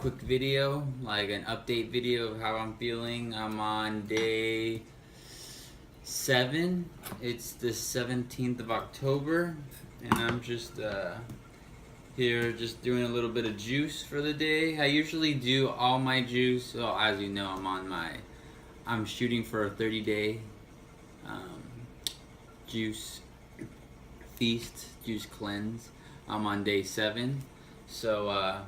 quick video, like an update video of how I'm feeling. I'm on day 7. It's the 17th of October, and I'm just here just doing a little bit of juice for the day. I usually do all my juice. Well, as you know, I'm shooting for a 30-day juice feast, juice cleanse. I'm on day 7. So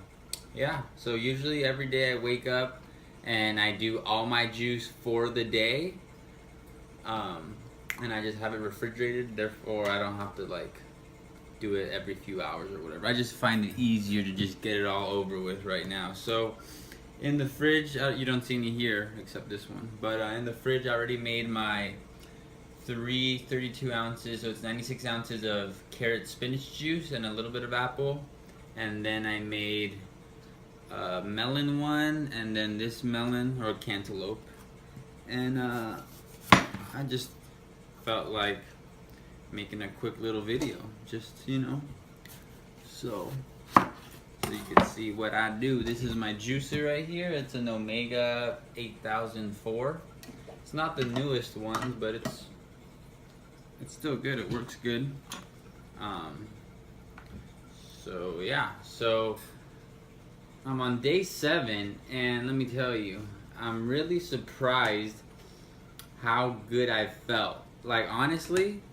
yeah, so usually every day I wake up and I do all my juice for the day, and I just have it refrigerated, therefore I don't have to like do it every few hours or whatever. I just find it easier to just get it all over with right now. So in the fridge, you don't see any here except this one, but in the fridge I already made my 32 ounces, so it's 96 ounces of carrot spinach juice and a little bit of apple. And then I made a melon one, and then this melon, or cantaloupe. And I just felt like making a quick little video, just, so you can see what I do. This is my juicer right here. It's an Omega 8004. It's not the newest one, but it's still good. It works good. So yeah, so I'm on day 7, and let me tell you, I'm really surprised how good I felt. Like, honestly,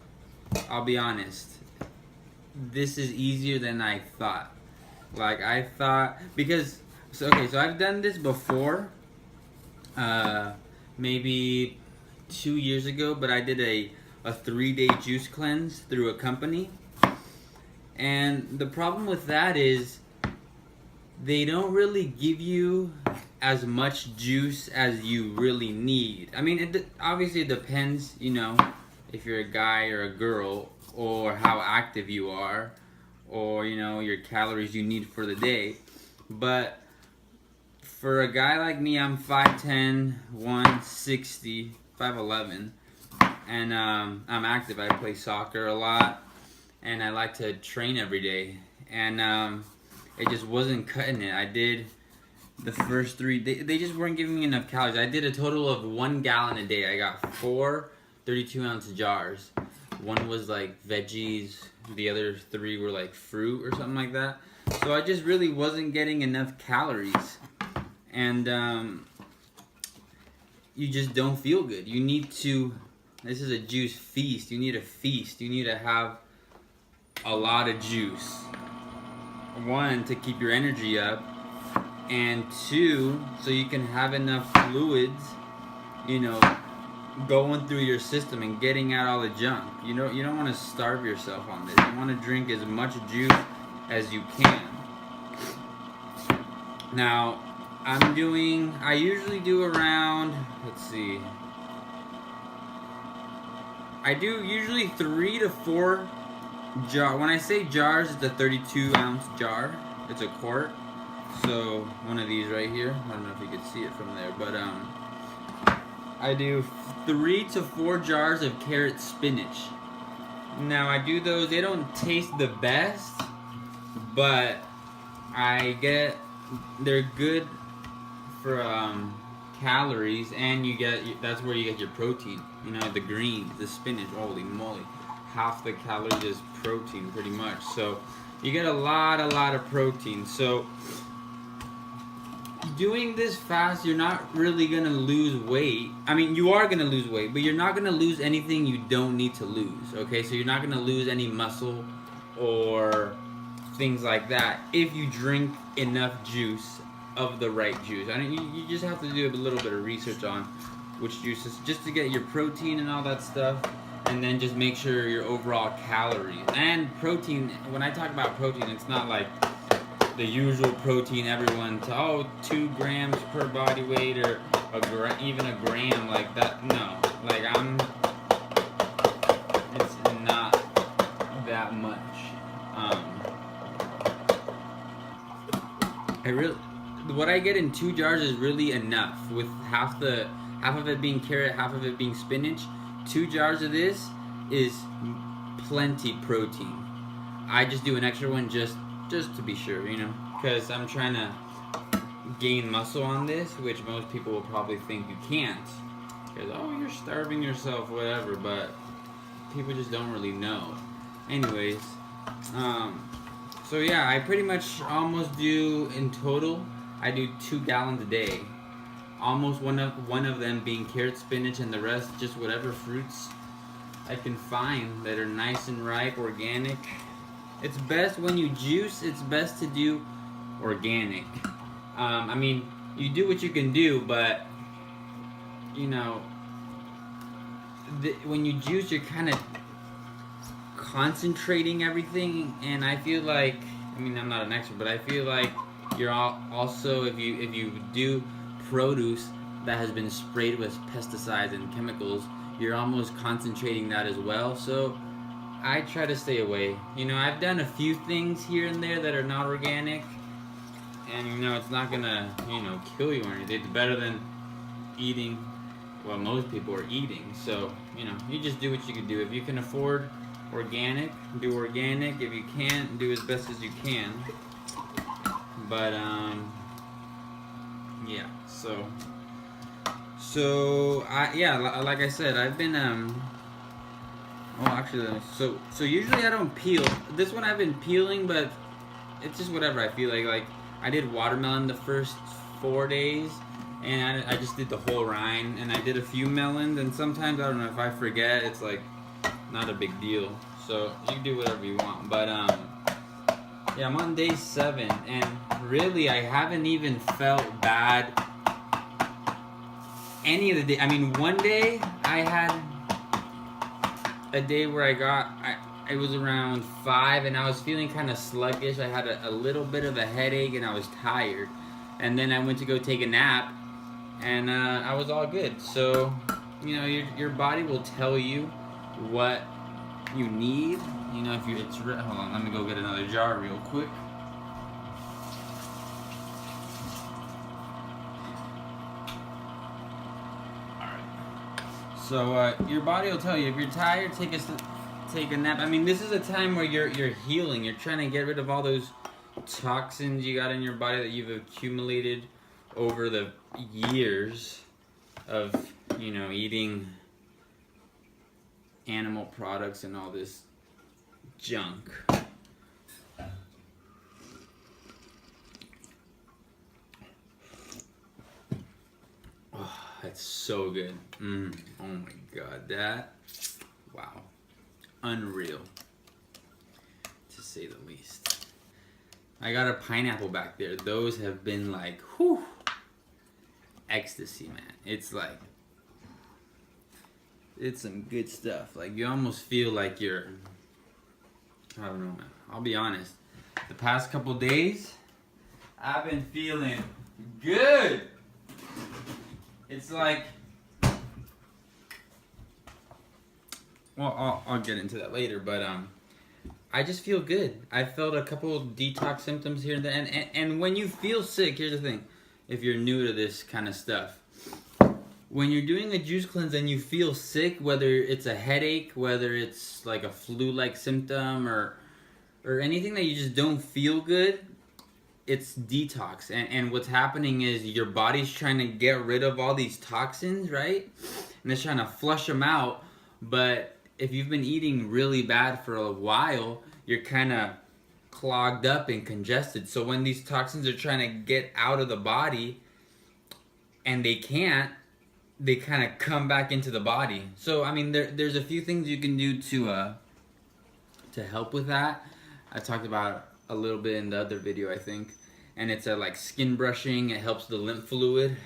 I'll be honest, this is easier than I thought. Like, I thought, because, so I've done this before, maybe 2 years ago, but I did a 3-day juice cleanse through a company. And the problem with that is they don't really give you as much juice as you really need. I mean, obviously it depends, if you're a guy or a girl, or how active you are, or, your calories you need for the day. But for a guy like me, I'm 5'10", 160, 5'11", and I'm active. I play soccer a lot, and I like to train every day, and it just wasn't cutting it. I did the first 3 days, they just weren't giving me enough calories. I did a total of 1 gallon a day. I got 4 32-ounce jars. One was like veggies, the other 3 were like fruit or something like that. So I just really wasn't getting enough calories, and you just don't feel good. You need to, this is a juice feast. You need a feast. You need to have a lot of juice. 1, to keep your energy up, and 2, so you can have enough fluids, going through your system and getting out all the junk. You don't want to starve yourself on this. You want to drink as much juice as you can. Now, I usually do around, let's see, I do usually 3 to 4 jar. When I say jars, it's a 32-ounce jar. It's a quart. So one of these right here. I don't know if you can see it from there, but I do 3 to 4 jars of carrot spinach. Now I do those. They don't taste the best, but they're good for calories, and that's where you get your protein. The greens, the spinach. Holy moly. Half the calories is protein, pretty much. So you get a lot of protein. So doing this fast, you're not really gonna lose weight. I mean, you are gonna lose weight, but you're not gonna lose anything you don't need to lose. Okay, so you're not gonna lose any muscle or things like that if you drink enough juice of the right juice. I mean, you just have to do a little bit of research on which juices, just to get your protein and all that stuff. And then just make sure your overall calories and protein. When I talk about protein, it's not like the usual protein everyone 2 grams per body weight, or even a gram like that. No, like it's not that much. What I get in 2 jars is really enough, with half of it being carrot, half of it being spinach. 2 jars of this is plenty protein. I just do an extra one just to be sure, because I'm trying to gain muscle on this, which most people will probably think you can't. Because, oh, you're starving yourself, whatever, but people just don't really know. Anyways, so yeah, I pretty much almost do, in total, I do 2 gallons a day. Almost one of them being carrot, spinach, and the rest just whatever fruits I can find that are nice and ripe, organic. It's best when you juice, it's best to do organic. I mean, you do what you can do, but you know, when you juice, you're kind of concentrating everything, and I feel like, I mean, I'm not an expert, but I feel like you're also, if you do produce that has been sprayed with pesticides and chemicals, you're almost concentrating that as well. So I try to stay away. You know, I've done a few things here and there that are not organic, and you know, it's not gonna, you know, kill you or anything. It's better than eating what most people are eating. So, you know, you just do what you can do. If you can afford organic, do organic. If you can't, do as best as you can. But yeah, so like I said, I've been oh, actually, so usually I don't peel. This one I've been peeling, but it's just whatever I feel like. Like, I did watermelon the first 4 days, and I just did the whole rind, and I did a few melons, and sometimes, I don't know, if I forget, it's like not a big deal. So you can do whatever you want. But yeah, I'm on day 7, and really I haven't even felt bad any of the day. I mean, one day I had a day where it was around 5, and I was feeling kind of sluggish. I had a little bit of a headache, and I was tired. And then I went to go take a nap, and I was all good. So, you know, your body will tell you what you need. You know, if you, hold on, let me go get another jar real quick. So your body will tell you if you're tired, take a nap. I mean, this is a time where you're healing. You're trying to get rid of all those toxins you got in your body that you've accumulated over the years of, you know, eating animal products and all this junk. Oh, that's so good. Oh my god, that, wow, unreal, to say the least. I got a pineapple back there. Those have been like, whew, ecstasy, man. It's like, it's some good stuff. Like, you almost feel like you're, I don't know, man. I'll be honest. The past couple days, I've been feeling good. It's like, well, I'll get into that later, but I just feel good. I felt a couple of detox symptoms here and there, and when you feel sick, here's the thing, if you're new to this kind of stuff, when you're doing a juice cleanse and you feel sick, whether it's a headache, whether it's like a flu-like symptom, or anything that you just don't feel good, it's detox. And what's happening is your body's trying to get rid of all these toxins, right? And it's trying to flush them out. But if you've been eating really bad for a while, you're kind of clogged up and congested. So when these toxins are trying to get out of the body and they can't, they kind of come back into the body. So, I mean, there's a few things you can do to help with that. I talked about a little bit in the other video, I think. And it's like skin brushing. It helps the lymph fluid.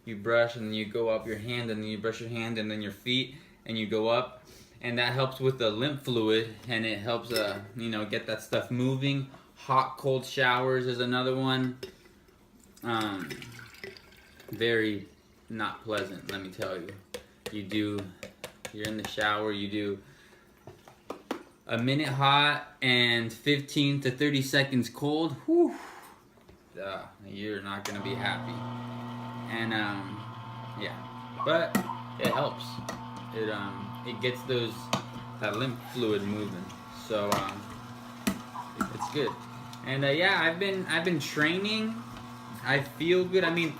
You brush and you go up your hand, and then you brush your hand and then your feet, and you go up. And that helps with the lymph fluid, and it helps, you know, get that stuff moving. Hot, cold showers is another one. Very not pleasant, let me tell you. You're in the shower, you do a minute hot and 15 to 30 seconds cold. Whew, you're not gonna be happy. And yeah, but it helps. It gets that lymph fluid moving, so it's good. And yeah, I've been training I feel good. I mean,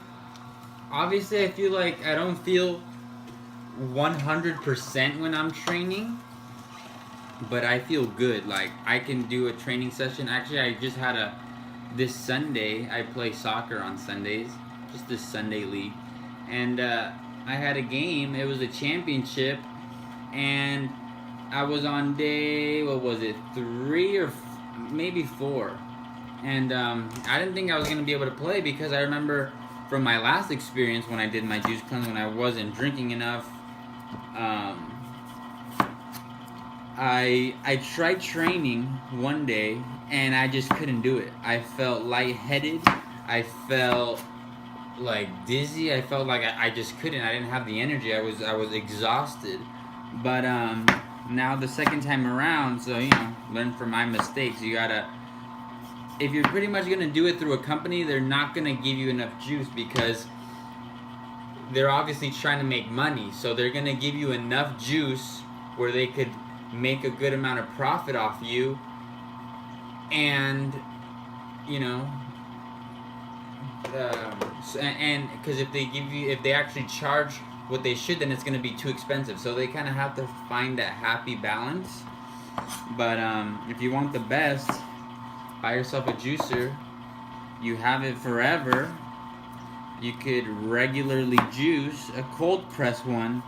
obviously, I feel like I don't feel 100% when I'm training, but I feel good. Like, I can do a training session. Actually, I just had this Sunday, I play soccer on Sundays, just this Sunday league, and I had a game. It was a championship, and I was on day, what was it, 3 or maybe 4. And I didn't think I was going to be able to play because I remember from my last experience when I did my juice cleanse, when I wasn't drinking enough, I tried training one day and I just couldn't do it. I felt lightheaded. I felt like dizzy. I felt like I just couldn't. I didn't have the energy. I was exhausted. But now the second time around, so learn from my mistakes. You gotta, if you're pretty much gonna do it through a company, they're not gonna give you enough juice because they're obviously trying to make money. So they're gonna give you enough juice where they could make a good amount of profit off you, and and because if they actually charge what they should, then it's going to be too expensive. So they kind of have to find that happy balance. But if you want the best, buy yourself a juicer. You have it forever. You could regularly juice a cold press one.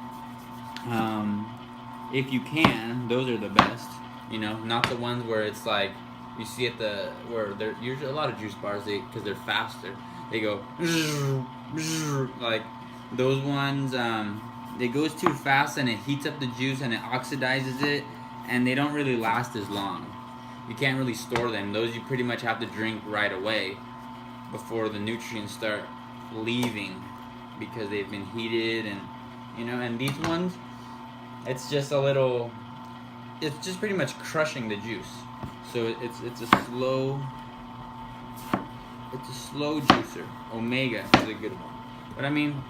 If you can, those are the best. Not the ones where it's like you see where they're usually a lot of juice bars, because they're faster. They go like those ones. It goes too fast and it heats up the juice and it oxidizes it, and they don't really last as long. You can't really store them. Those you pretty much have to drink right away before the nutrients start leaving because they've been heated, and and these ones, it's just pretty much crushing the juice. So it's a slow juicer. Omega is a good one. But I mean,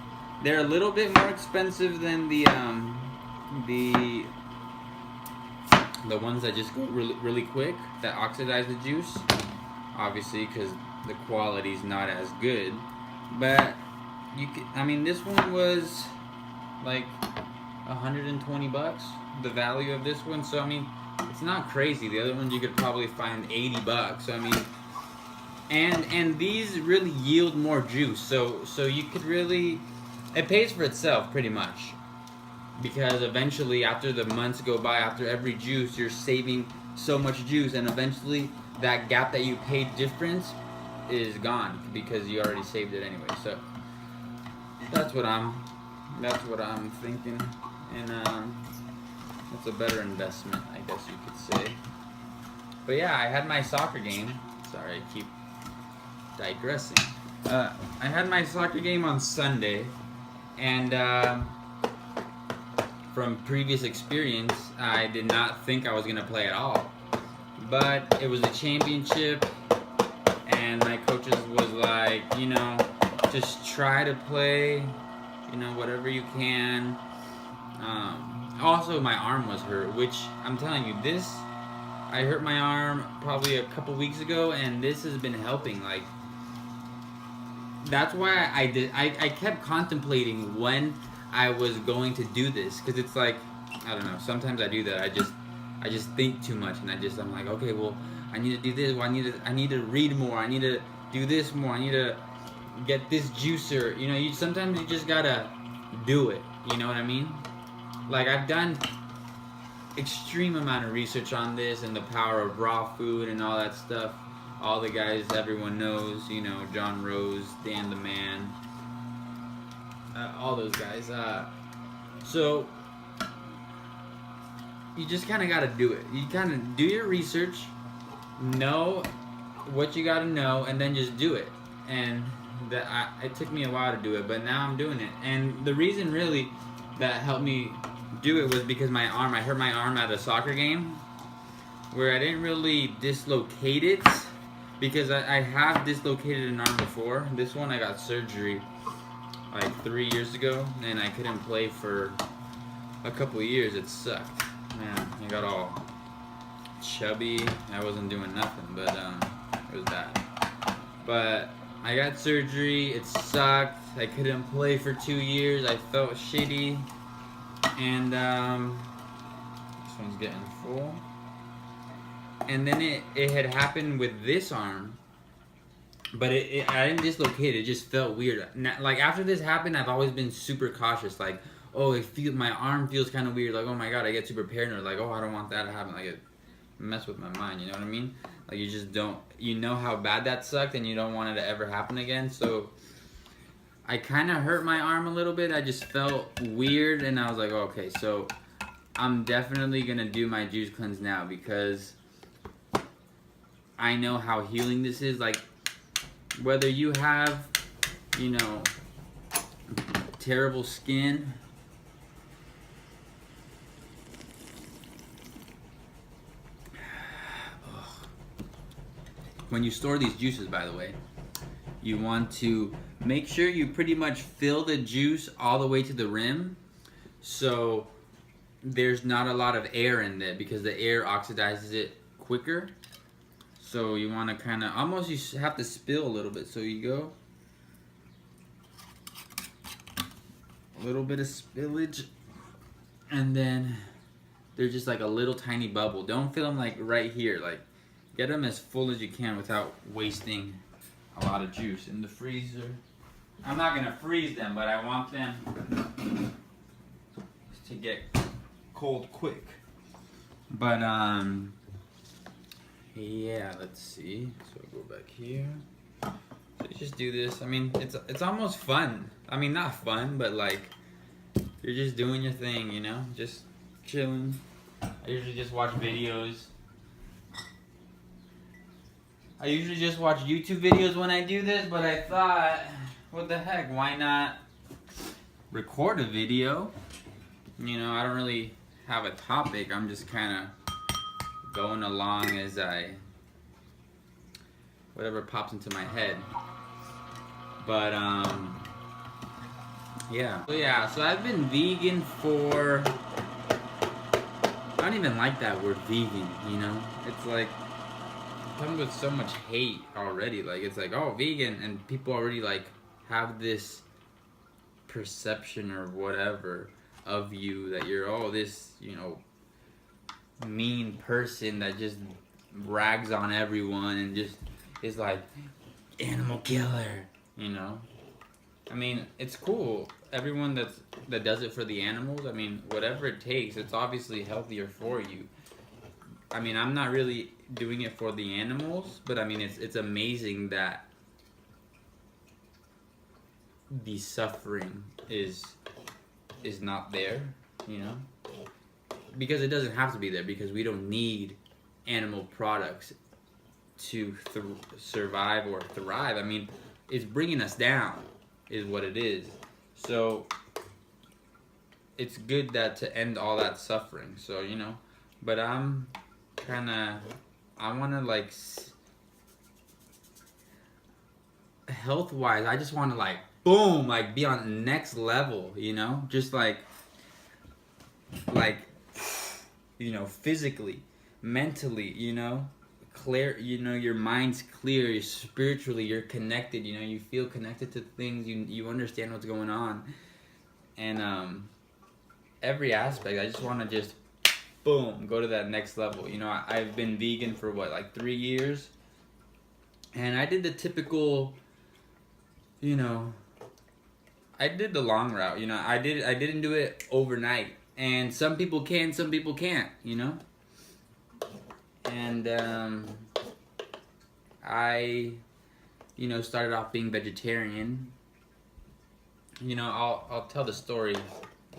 they're a little bit more expensive than the ones that just go really, really quick, that oxidize the juice. Obviously, because the quality's not as good. But this one was like $120, the value of this one. So it's not crazy. The other ones you could probably find $80. So and these really yield more juice. So you could really, it pays for itself pretty much, because eventually after the months go by, after every juice, you're saving so much juice, and eventually that gap that you paid difference is gone because you already saved it anyway. So that's what I'm thinking, and it's a better investment, I guess you could say. But yeah, I had my soccer game. Sorry, I keep digressing. I had my soccer game on Sunday, and from previous experience, I did not think I was gonna play at all. But it was a championship, and my coaches was like, just try to play, whatever you can. Also, my arm was hurt, which I'm telling you, I hurt my arm probably a couple weeks ago, and this has been helping. Like, that's why I kept contemplating when I was going to do this, because it's like, I don't know, sometimes I do that. I just think too much, and I'm like, okay, well, I need to do this. Well, I need to read more. I need to do this more. I need to get this juicer. Sometimes you just gotta do it. You know what I mean? Like, I've done extreme amount of research on this and the power of raw food and all that stuff. All the guys everyone knows, John Rose, Dan the Man, all those guys. So you just kind of got to do it. You kind of do your research, know what you got to know, and then just do it. And it took me a while to do it, but now I'm doing it. And the reason really that helped me do it was because I hurt my arm at a soccer game, where I didn't really dislocate it, because I have dislocated an arm before. This one I got surgery like 3 years ago, and I couldn't play for a couple of years. It sucked. Man, I got all chubby. I wasn't doing nothing, but it was bad. But I got surgery. It sucked. I couldn't play for 2 years. I felt shitty. And this one's getting full. And then it had happened with this arm, but I didn't dislocate it. It just felt weird. Like after this happened, I've always been super cautious. Like, oh, my arm feels kind of weird. Like, oh my god, I get super paranoid. Like, oh, I don't want that to happen. Like, it mess with my mind. You know what I mean? Like, you just don't. You know how bad that sucked, and you don't want it to ever happen again. So I kind of hurt my arm a little bit. I just felt weird, and I was like, oh, okay, so I'm definitely gonna do my juice cleanse now because I know how healing this is. Like, whether you have, you know, terrible skin, when you store these juices, by the way, you want to make sure you pretty much fill the juice all the way to the rim, so there's not a lot of air in there because the air oxidizes it quicker. So you want to kind of, almost you have to spill a little bit. So you go, a little bit of spillage, and then they're just like a little tiny bubble. Don't fill them like right here. Like, get them as full as you can without wasting a lot of juice. In the freezer, I'm not gonna freeze them, but I want them to get cold quick. But yeah, let's see. So I'll go back here. So you just do this. I mean, it's almost fun. I mean, not fun, but like you're just doing your thing, you know, just chilling. I usually just watch videos. I usually just watch YouTube videos when I do this, but I thought, what the heck, why not record a video? You know, I don't really have a topic. I'm just kind of going along as whatever pops into my head. But yeah, so I've been vegan for, I don't even like that word vegan, you know? It's like, it comes with so much hate already. Like, it's like, oh, vegan, and people already like have this perception or whatever of you that you're, oh, this, you know, mean person that just rags on everyone and just is like animal killer, you know. I mean, it's cool. Everyone that does it for the animals, I mean, whatever it takes, it's obviously healthier for you. I mean, I'm not really doing it for the animals, but I mean, it's amazing that the suffering is not there, you know. Because it doesn't have to be there, because we don't need animal products to survive or thrive. I mean, it's bringing us down is what it is. So it's good that to end all that suffering. So, you know, but I'm kind of, I want to like, health wise, I just want to like, boom, like be on the next level, you know, just like, you know, physically, mentally, you know, clear, you know, your mind's clear, you're spiritually, you're connected, you know, you feel connected to things, you understand what's going on, and every aspect, I just want to just, boom, go to that next level. You know, I've been vegan for what, like 3 years, and I did the typical, you know, I did the long route, you know, I didn't do it overnight. And some people can, some people can't, you know? And I, you know, started off being vegetarian. You know, I'll tell the story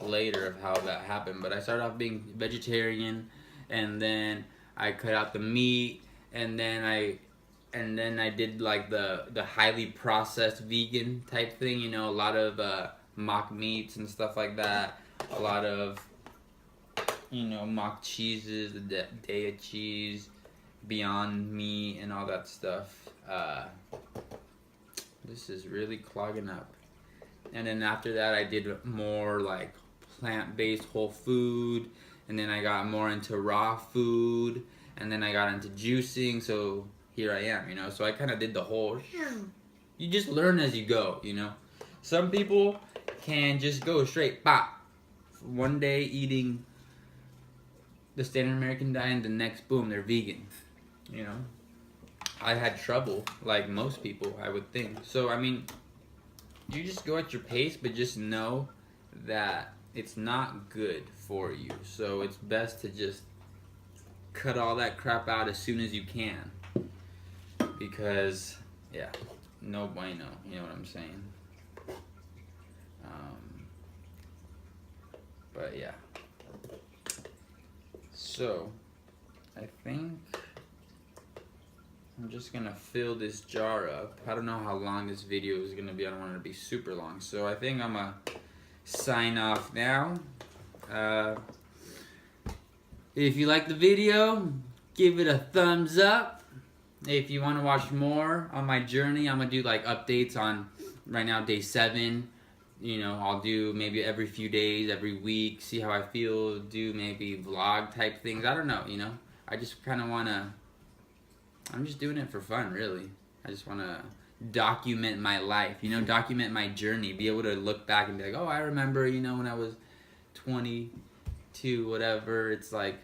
later of how that happened, but I started off being vegetarian, and then I cut out the meat, and then I did like the highly processed vegan type thing, you know, a lot of mock meats and stuff like that. A lot of, you know, mock cheeses, the Daiya cheese, Beyond Meat, and all that stuff. This is really clogging up. And then after that, I did more like plant-based whole food, and then I got more into raw food, and then I got into juicing. So here I am, you know. So I kind of did the whole you just learn as you go, you know. Some people can just go straight pop. One day eating the standard American diet, and the next, boom, they're vegan. You know, I had trouble, like most people, I would think. So, I mean, you just go at your pace, but just know that it's not good for you. So it's best to just cut all that crap out as soon as you can. Because, yeah, no bueno, you know what I'm saying? But yeah. So, I think I'm just gonna fill this jar up. I don't know how long this video is gonna be. I don't want it to be super long. So I think I'm gonna sign off now. If you like the video, give it a thumbs up. If you want to watch more on my journey, I'm gonna do like updates on right now day 7. You know, I'll do maybe every few days, every week, see how I feel, do maybe vlog type things. I don't know, you know. I just kind of want to, I'm just doing it for fun, really. I just want to document my life, you know, document my journey, be able to look back and be like, oh, I remember, you know, when I was 22, whatever. It's like,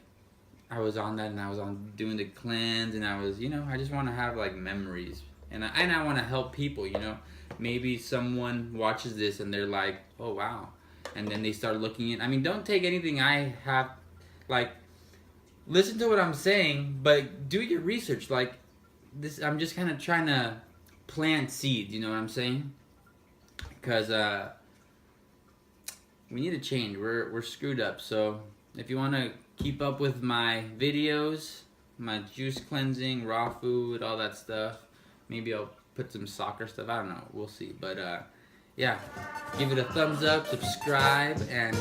I was on that and I was on doing the cleanse and I was, you know, I just want to have like memories. And I want to help people, you know. Maybe someone watches this and they're like, oh, wow. And then they start looking in. I mean, don't take anything I have, like, listen to what I'm saying, but do your research. Like, this, I'm just kind of trying to plant seeds, you know what I'm saying? Because we need to change. We're screwed up. So if you want to keep up with my videos, my juice cleansing, raw food, all that stuff, maybe I'll put some soccer stuff. I don't know. We'll see. But yeah, give it a thumbs up, subscribe, and